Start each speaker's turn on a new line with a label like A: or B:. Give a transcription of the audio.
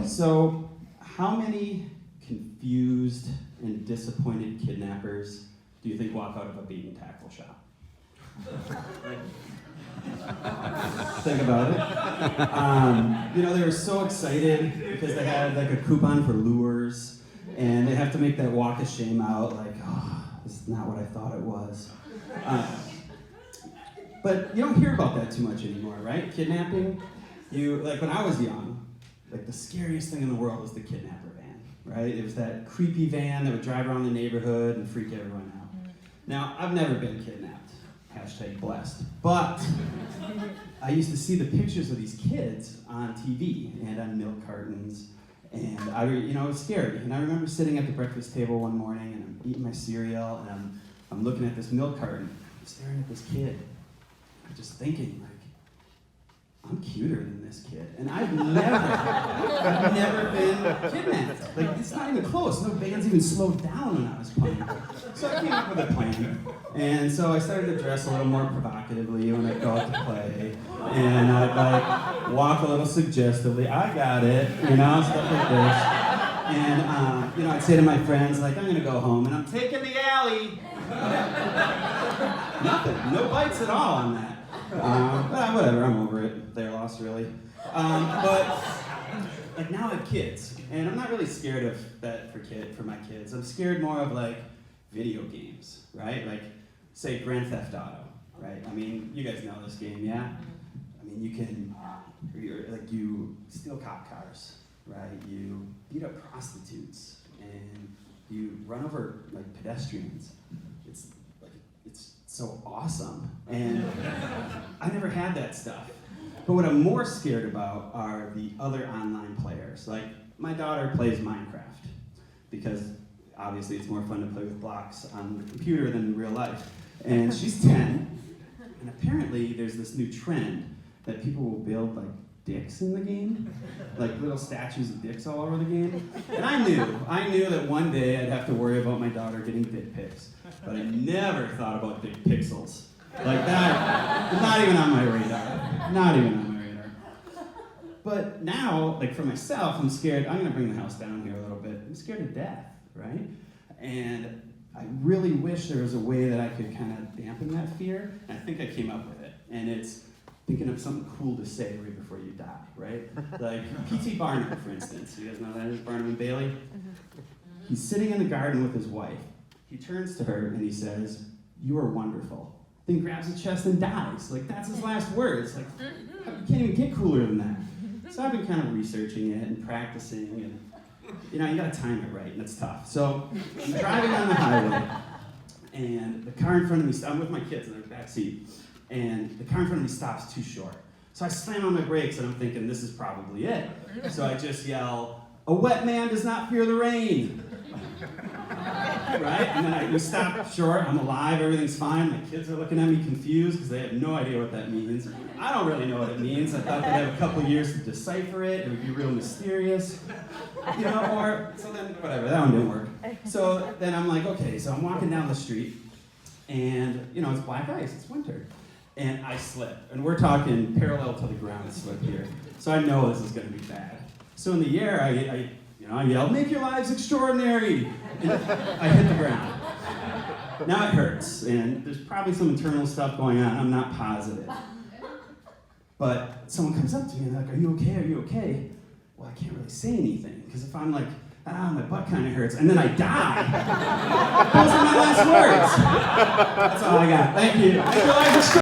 A: So, how many confused and disappointed kidnappers do you think walk out of a Beaton tackle shop? Think about it. They were so excited because they had like a coupon for lures, and they have to make that walk of shame out, like, oh, this is not what I thought it was. But you don't hear about that too much anymore, right? Kidnapping, when I was young, like the scariest thing in the world was the kidnapper van, right? It was that creepy van that would drive around the neighborhood and freak everyone out. Now, I've never been kidnapped, #blessed, but I used to see the pictures of these kids on TV and on milk cartons, and it was scary. And I remember sitting at the breakfast table one morning and I'm eating my cereal and I'm looking at this milk carton, I'm staring at this kid, I'm just thinking, like, I'm cuter than this kid, and I've never been kidnapped. Like, it's not even close. No bands even slowed down when I was playing. So I came up with a plan, and so I started to dress a little more provocatively when I go out to play, and I'd walk a little suggestively. I got it, stuff like this. And I'd say to my friends, like, I'm gonna go home, and I'm taking the alley. Nothing, no bites at all on that. Whatever, I'm over it. Their loss, really. But like now I have kids, and I'm not really scared of that for my kids. I'm scared more of like video games, right? Like say Grand Theft Auto, right? I mean, you guys know this game, yeah? I mean, you steal cop cars, right? You beat up prostitutes, and you run over like pedestrians. It's so awesome, and I never had that stuff. But what I'm more scared about are the other online players. Like, my daughter plays Minecraft, because obviously it's more fun to play with blocks on the computer than in real life. And she's 10, and apparently there's this new trend that people will build like dicks in the game, like little statues of dicks all over the game. And I knew that one day I'd have to worry about my daughter getting dick pics, but I never thought about dick pixels. Like that, not even on my radar. Not even on my radar. But now, like for myself, I'm scared. I'm gonna bring the house down here a little bit. I'm scared of death, right? And I really wish there was a way that I could kind of dampen that fear. And I think I came up with it. And it's thinking of something cool to say right before you die, right? Like P.T. Barnum, for instance. You guys know who that is, Barnum and Bailey? He's sitting in the garden with his wife. He turns to her and he says, "You are wonderful." Then grabs his chest and dies. Like, that's his last words. Like, you can't even get cooler than that. So I've been kind of researching it and practicing, and you gotta time it right, and it's tough. So I'm driving on the highway, and the car in front of me, I'm with my kids in the back seat, and the car in front of me stops too short. So I slam on my brakes, and I'm thinking, this is probably it. So I just yell, "A wet man does not fear the rain." Right? And then we stop short, I'm alive, everything's fine. My kids are looking at me confused because they have no idea what that means. I don't really know what it means. I thought they'd have a couple years to decipher it. It would be real mysterious. So then, whatever, that one didn't work. So then I'm like, okay, so I'm walking down the street, and, it's black ice, it's winter. And I slip, and we're talking parallel to the ground slip here. So I know this is going to be bad. So in the air, I yell, "Make your lives extraordinary!" And I hit the ground. Now it hurts, and there's probably some internal stuff going on, I'm not positive. But someone comes up to me and they're like, "Are you okay? Are you okay?" Well, I can't really say anything, because if I'm like, my butt kind of hurts, and then I die, those are my last words. That's all I got. Thank you. Make your lives extraordinary.